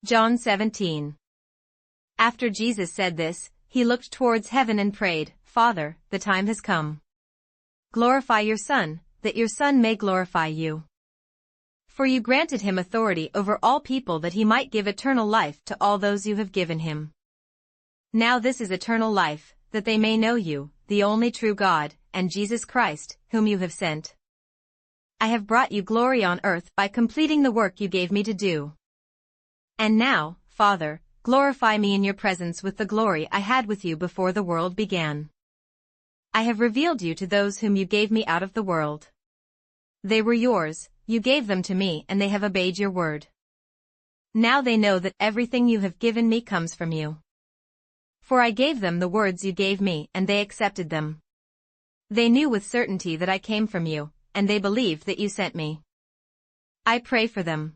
John 17. After Jesus said this, he looked towards heaven and prayed, "Father, the time has come. Glorify your Son, that your Son may glorify you. For you granted him authority over all people that he might give eternal life to all those you have given him. Now this is eternal life, that they may know you, the only true God, and Jesus Christ, whom you have sent. I have brought you glory on earth by completing the work you gave me to do. And now, Father, glorify me in your presence with the glory I had with you before the world began. I have revealed you to those whom you gave me out of the world. They were yours, you gave them to me, and they have obeyed your word. Now they know that everything you have given me comes from you. For I gave them the words you gave me, and they accepted them. They knew with certainty that I came from you, and they believed that you sent me. I pray for them.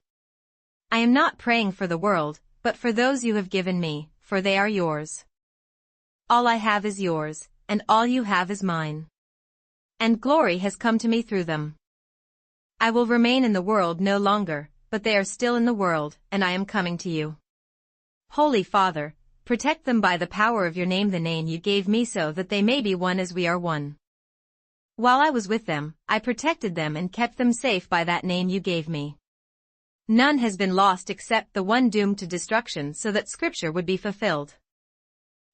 I am not praying for the world, but for those you have given me, for they are yours. All I have is yours, and all you have is mine. And glory has come to me through them. I will remain in the world no longer, but they are still in the world, and I am coming to you. Holy Father, protect them by the power of your name, the name you gave me, so that they may be one as we are one. While I was with them, I protected them and kept them safe by that name you gave me. None has been lost except the one doomed to destruction, so that Scripture would be fulfilled.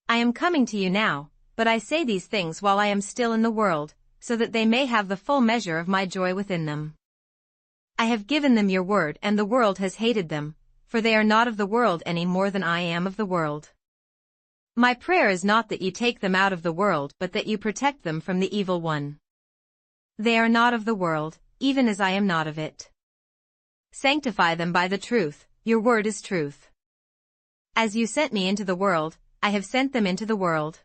I am coming to you now, but I say these things while I am still in the world, so that they may have the full measure of my joy within them. I have given them your word, and the world has hated them, for they are not of the world any more than I am of the world. My prayer is not that you take them out of the world, but that you protect them from the evil one. They are not of the world, even as I am not of it. Sanctify them by the truth, your word is truth. As you sent me into the world, I have sent them into the world.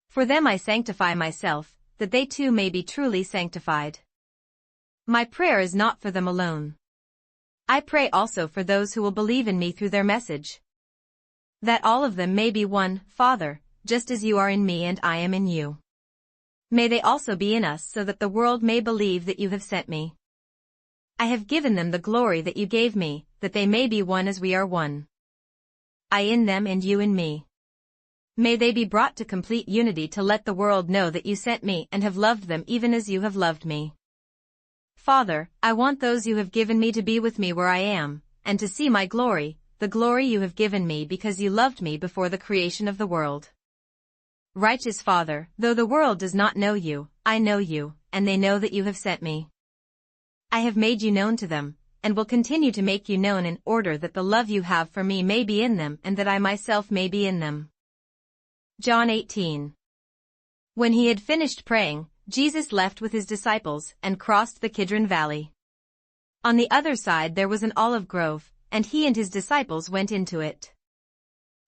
For them I sanctify myself, that they too may be truly sanctified. My prayer is not for them alone. I pray also for those who will believe in me through their message. That all of them may be one, Father, just as you are in me and I am in you. May they also be in us, so that the world may believe that you have sent me. I have given them the glory that you gave me, that they may be one as we are one. I in them and you in me. May they be brought to complete unity, to let the world know that you sent me and have loved them even as you have loved me. Father, I want those you have given me to be with me where I am, and to see my glory, the glory you have given me because you loved me before the creation of the world. Righteous Father, though the world does not know you, I know you, and they know that you have sent me. I have made you known to them, and will continue to make you known, in order that the love you have for me may be in them and that I myself may be in them. John 18. When he had finished praying, Jesus left with his disciples and crossed the Kidron Valley. On the other side there was an olive grove, and he and his disciples went into it.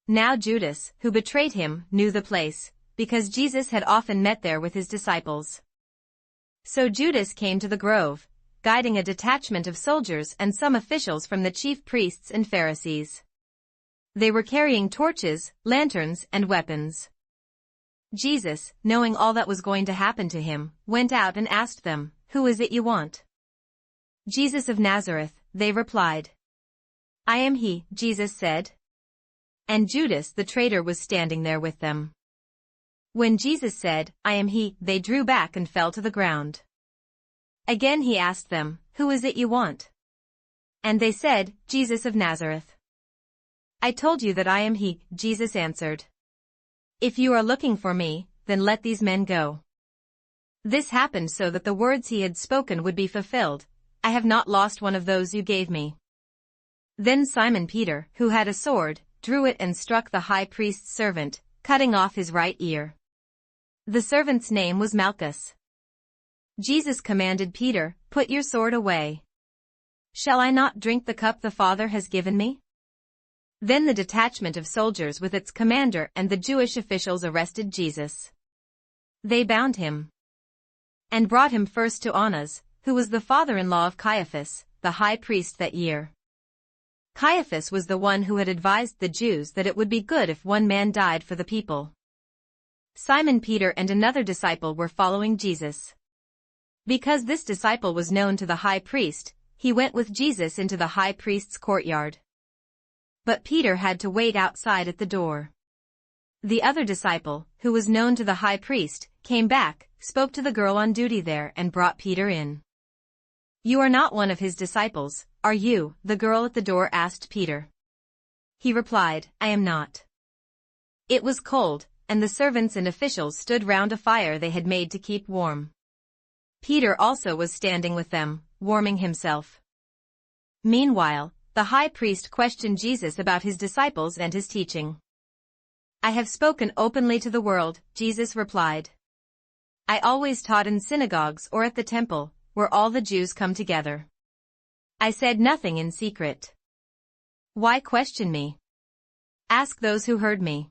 Now Judas, who betrayed him, knew the place, because Jesus had often met there with his disciples. So Judas came to the grove, guiding a detachment of soldiers and some officials from the chief priests and Pharisees. They were carrying torches, lanterns, and weapons. Jesus, knowing all that was going to happen to him, went out and asked them, "Who is it you want?" "Jesus of Nazareth," they replied. "I am he," Jesus said. And Judas the traitor was standing there with them. When Jesus said, "I am he," they drew back and fell to the ground. Again he asked them, "Who is it you want?" And they said, "Jesus of Nazareth." "I told you that I am he," Jesus answered. "If you are looking for me, then let these men go." This happened so that the words he had spoken would be fulfilled, "I have not lost one of those you gave me." Then Simon Peter, who had a sword, drew it and struck the high priest's servant, cutting off his right ear. The servant's name was Malchus. Jesus commanded Peter, "Put your sword away. Shall I not drink the cup the Father has given me?" Then the detachment of soldiers with its commander and the Jewish officials arrested Jesus. They bound him and brought him first to Annas, who was the father-in-law of Caiaphas, the high priest that year. Caiaphas was the one who had advised the Jews that it would be good if one man died for the people. Simon Peter and another disciple were following Jesus. Because this disciple was known to the high priest, he went with Jesus into the high priest's courtyard. but Peter had to wait outside at the door. The other disciple, who was known to the high priest, came back, spoke to the girl on duty there and brought Peter in. "You are not one of his disciples, are you?" the girl at the door asked Peter. He replied, "I am not." It was cold, and the servants and officials stood round a fire they had made to keep warm. Peter also was standing with them, warming himself. Meanwhile, the high priest questioned Jesus about his disciples and his teaching. "I have spoken openly to the world," Jesus replied. "I always taught in synagogues or at the temple, where all the Jews come together. I said nothing in secret. Why question me? Ask those who heard me.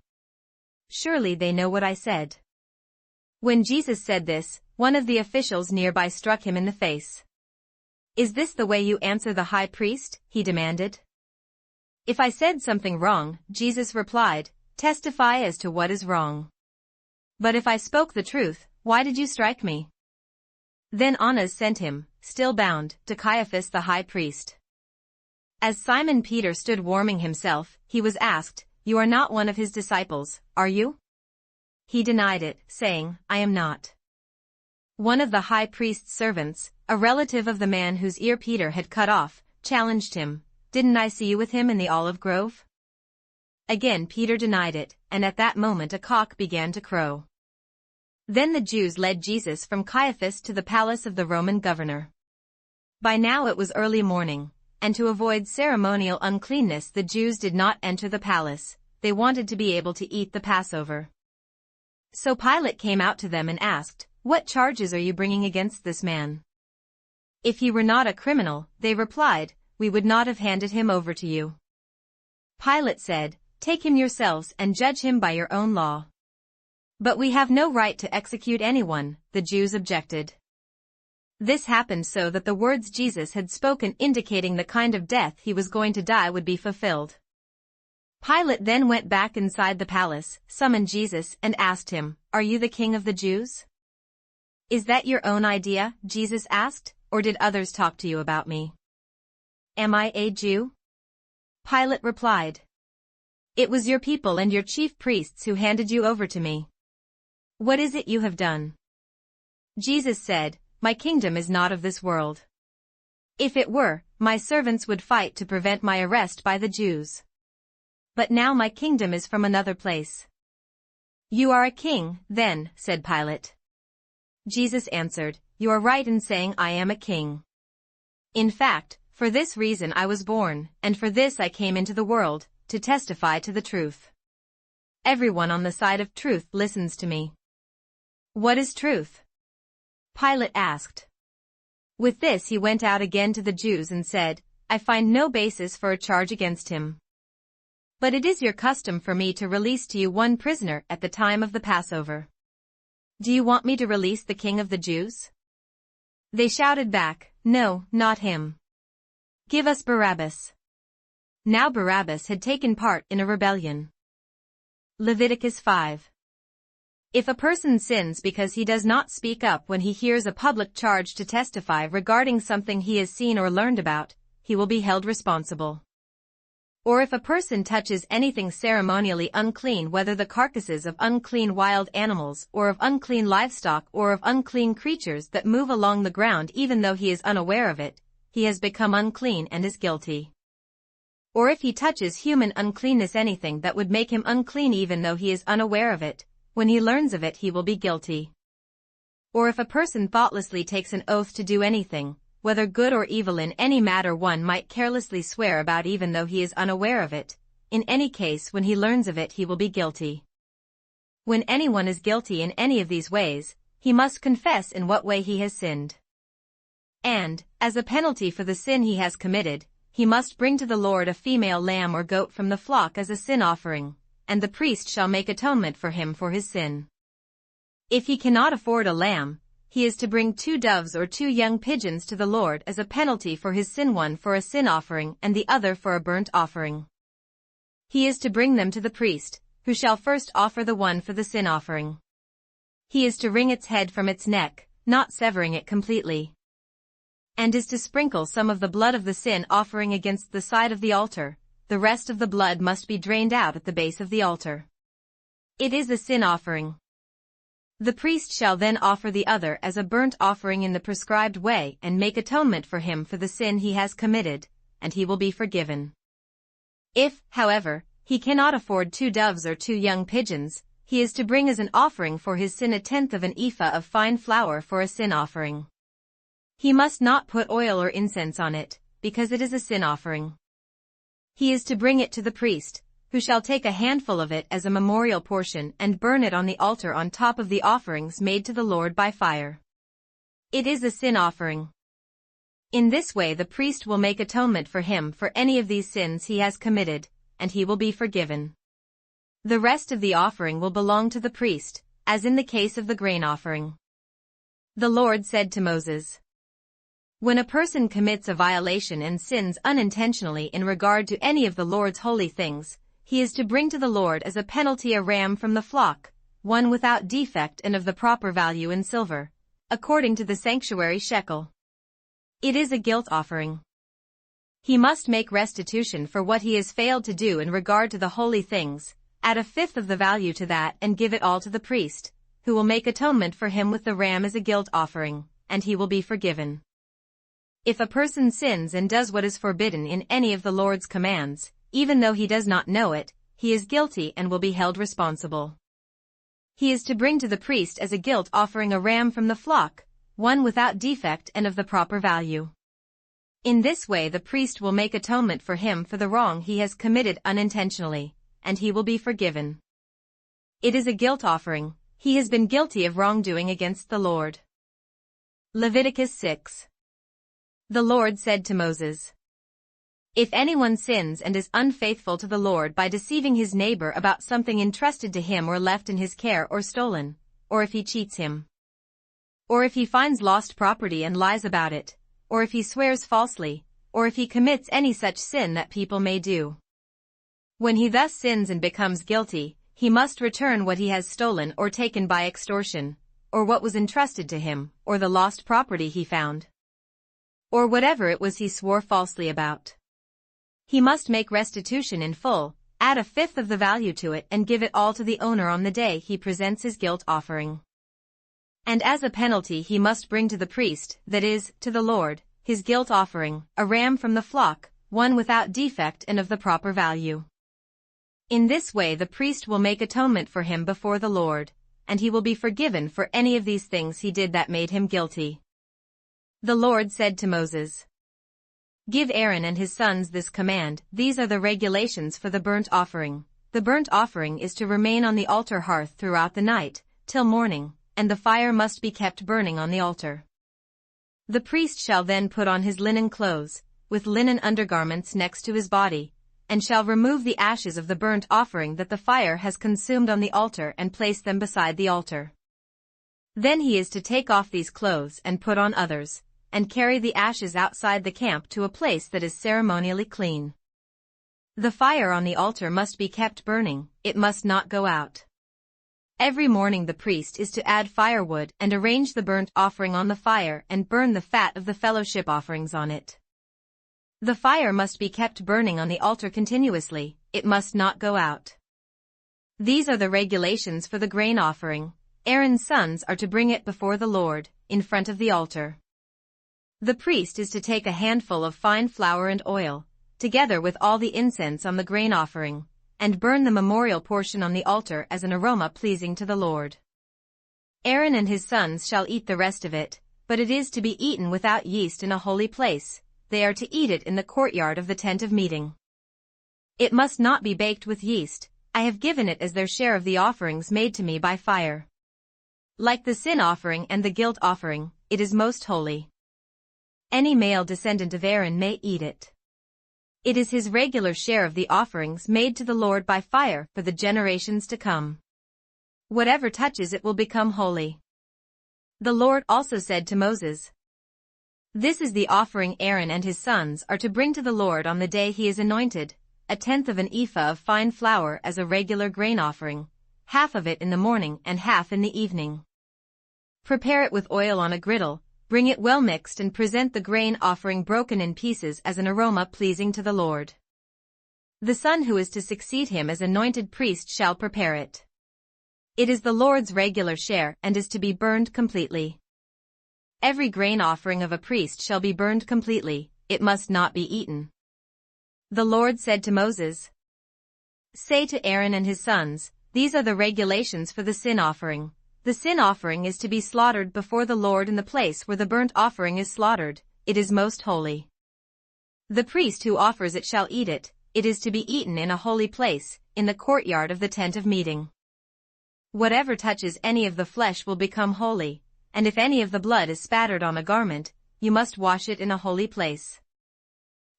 Surely they know what I said." When Jesus said this, one of the officials nearby struck him in the face. "Is this the way you answer the high priest?" he demanded. "If I said something wrong," Jesus replied, "testify as to what is wrong. But if I spoke the truth, why did you strike me?" Then Annas sent him, still bound, to Caiaphas the high priest. As Simon Peter stood warming himself, he was asked, "You are not one of his disciples, are you?" He denied it, saying, "I am not." One of the high priest's servants, a relative of the man whose ear Peter had cut off, challenged him, "Didn't I see you with him in the olive grove?" Again Peter denied it, and at that moment a cock began to crow. Then the Jews led Jesus from Caiaphas to the palace of the Roman governor. By now it was early morning, and to avoid ceremonial uncleanness the Jews did not enter the palace. They wanted to be able to eat the Passover. So Pilate came out to them and asked, "What charges are you bringing against this man?" "If he were not a criminal," they replied, "we would not have handed him over to you." Pilate said, "Take him yourselves and judge him by your own law." "But we have no right to execute anyone," the Jews objected. This happened so that the words Jesus had spoken indicating the kind of death he was going to die would be fulfilled. Pilate then went back inside the palace, summoned Jesus and asked him, "Are you the king of the Jews?" "Is that your own idea?" Jesus asked, "or did others talk to you about me?" "Am I a Jew?" Pilate replied. "It was your people and your chief priests who handed you over to me. What is it you have done?" Jesus said, "My kingdom is not of this world. If it were, my servants would fight to prevent my arrest by the Jews. But now my kingdom is from another place." "You are a king, then," said Pilate. Jesus answered, "You are right in saying I am a king. In fact, for this reason I was born, and for this I came into the world, to testify to the truth. Everyone on the side of truth listens to me." "What is truth?" Pilate asked. With this he went out again to the Jews and said, "I find no basis for a charge against him. But it is your custom for me to release to you one prisoner at the time of the Passover. Do you want me to release the king of the Jews?" They shouted back, "No, not him. Give us Barabbas." Now Barabbas had taken part in a rebellion. Leviticus 5. If a person sins because he does not speak up when he hears a public charge to testify regarding something he has seen or learned about, he will be held responsible. Or if a person touches anything ceremonially unclean, whether the carcasses of unclean wild animals or of unclean livestock or of unclean creatures that move along the ground even though he is unaware of it, he has become unclean and is guilty. Or if he touches human uncleanness, anything that would make him unclean even though he is unaware of it, when he learns of it he will be guilty. Or if a person thoughtlessly takes an oath to do anything, whether good or evil, in any matter one might carelessly swear about even though he is unaware of it, in any case when he learns of it he will be guilty. When anyone is guilty in any of these ways, he must confess in what way he has sinned. And, as a penalty for the sin he has committed, he must bring to the Lord a female lamb or goat from the flock as a sin offering, and the priest shall make atonement for him for his sin. If he cannot afford a lamb, he is to bring 2 doves or 2 young pigeons to the Lord as a penalty for his sin, one for a sin offering and the other for a burnt offering. He is to bring them to the priest, who shall first offer the one for the sin offering. He is to wring its head from its neck, not severing it completely, and is to sprinkle some of the blood of the sin offering against the side of the altar, the rest of the blood must be drained out at the base of the altar. It is a sin offering. The priest shall then offer the other as a burnt offering in the prescribed way and make atonement for him for the sin he has committed, and he will be forgiven. If, however, he cannot afford 2 doves or 2 young pigeons, he is to bring as an offering for his sin 1/10 of an ephah of fine flour for a sin offering. He must not put oil or incense on it, because it is a sin offering. He is to bring it to the priest, who shall take a handful of it as a memorial portion and burn it on the altar on top of the offerings made to the Lord by fire. It is a sin offering. In this way the priest will make atonement for him for any of these sins he has committed, and he will be forgiven. The rest of the offering will belong to the priest, as in the case of the grain offering. The Lord said to Moses, "When a person commits a violation and sins unintentionally in regard to any of the Lord's holy things, he is to bring to the Lord as a penalty a ram from the flock, one without defect and of the proper value in silver, according to the sanctuary shekel. It is a guilt offering. He must make restitution for what he has failed to do in regard to the holy things, add 1/5 of the value to that and give it all to the priest, who will make atonement for him with the ram as a guilt offering, and he will be forgiven. If a person sins and does what is forbidden in any of the Lord's commands, even though he does not know it, he is guilty and will be held responsible. He is to bring to the priest as a guilt offering a ram from the flock, one without defect and of the proper value. In this way the priest will make atonement for him for the wrong he has committed unintentionally, and he will be forgiven. It is a guilt offering. He has been guilty of wrongdoing against the Lord." Leviticus 6. The Lord said to Moses, "If anyone sins and is unfaithful to the Lord by deceiving his neighbor about something entrusted to him or left in his care or stolen, or if he cheats him, or if he finds lost property and lies about it, or if he swears falsely, or if he commits any such sin that people may do. When he thus sins and becomes guilty, he must return what he has stolen or taken by extortion, or what was entrusted to him, or the lost property he found, or whatever it was he swore falsely about. He must make restitution in full, add 1/5 of the value to it and give it all to the owner on the day he presents his guilt offering. And as a penalty he must bring to the priest, that is, to the Lord, his guilt offering, a ram from the flock, one without defect and of the proper value. In this way the priest will make atonement for him before the Lord, and he will be forgiven for any of these things he did that made him guilty." The Lord said to Moses, "Give Aaron and his sons this command. These are the regulations for the burnt offering. The burnt offering is to remain on the altar hearth throughout the night, till morning, and the fire must be kept burning on the altar. The priest shall then put on his linen clothes, with linen undergarments next to his body, and shall remove the ashes of the burnt offering that the fire has consumed on the altar and place them beside the altar. Then he is to take off these clothes and put on others, and carry the ashes outside the camp to a place that is ceremonially clean. The fire on the altar must be kept burning, it must not go out. Every morning the priest is to add firewood and arrange the burnt offering on the fire and burn the fat of the fellowship offerings on it. The fire must be kept burning on the altar continuously, it must not go out. These are the regulations for the grain offering. Aaron's sons are to bring it before the Lord, in front of the altar. The priest is to take a handful of fine flour and oil, together with all the incense on the grain offering, and burn the memorial portion on the altar as an aroma pleasing to the Lord. Aaron and his sons shall eat the rest of it, but it is to be eaten without yeast in a holy place. They are to eat it in the courtyard of the tent of meeting. It must not be baked with yeast. I have given it as their share of the offerings made to me by fire. Like the sin offering and the guilt offering, it is most holy. Any male descendant of Aaron may eat it. It is his regular share of the offerings made to the Lord by fire for the generations to come. Whatever touches it will become holy. The Lord also said to Moses, "This is the offering Aaron and his sons are to bring to the Lord on the day he is anointed, 1/10 of an ephah of fine flour as a regular grain offering, half of it in the morning and half in the evening. Prepare it with oil on a griddle, bring it well mixed and present the grain offering broken in pieces as an aroma pleasing to the Lord. The son who is to succeed him as anointed priest shall prepare it. It is the Lord's regular share and is to be burned completely. Every grain offering of a priest shall be burned completely, it must not be eaten. The Lord said to Moses, "Say to Aaron and his sons, these are the regulations for the sin offering. The sin offering is to be slaughtered before the Lord in the place where the burnt offering is slaughtered. It is most holy. The priest who offers it shall eat it. It is to be eaten in a holy place, in the courtyard of the tent of meeting. Whatever touches any of the flesh will become holy, and if any of the blood is spattered on a garment, you must wash it in a holy place.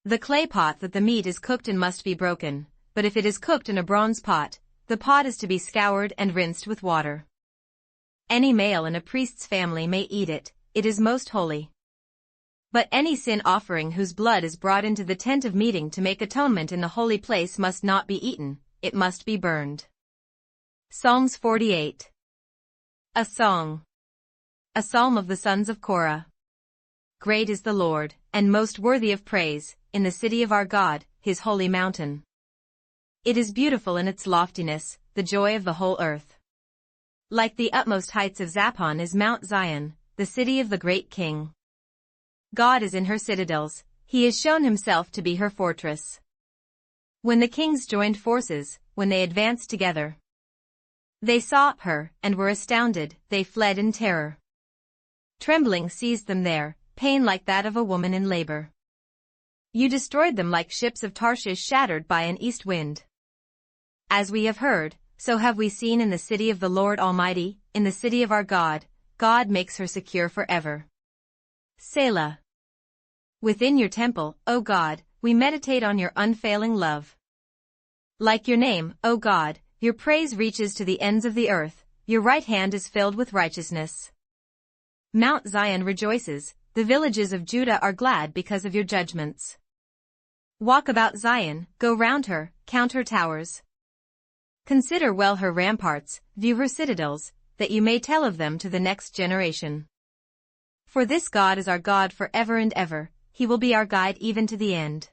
The clay pot that the meat is cooked in must be broken, but if it is cooked in a bronze pot, the pot is to be scoured and rinsed with water. Any male in a priest's family may eat it, it is most holy. But any sin offering whose blood is brought into the tent of meeting to make atonement in the holy place must not be eaten, it must be burned." Psalms 48. A song. A psalm of the sons of Korah. Great is the Lord, and most worthy of praise, in the city of our God, his holy mountain. It is beautiful in its loftiness, the joy of the whole earth. Like the utmost heights of Zaphon is Mount Zion, the city of the great King. God is in her citadels, he has shown himself to be her fortress. When the kings joined forces, when they advanced together, they saw her, and were astounded, they fled in terror. Trembling seized them there, pain like that of a woman in labor. You destroyed them like ships of Tarshish shattered by an east wind. As we have heard, so have we seen in the city of the Lord Almighty, in the city of our God, God makes her secure forever. Selah. Within your temple, O God, we meditate on your unfailing love. Like your name, O God, your praise reaches to the ends of the earth, your right hand is filled with righteousness. Mount Zion rejoices, the villages of Judah are glad because of your judgments. Walk about Zion, go round her, count her towers. Consider well her ramparts, view her citadels, that you may tell of them to the next generation. For this God is our God forever and ever, he will be our guide even to the end.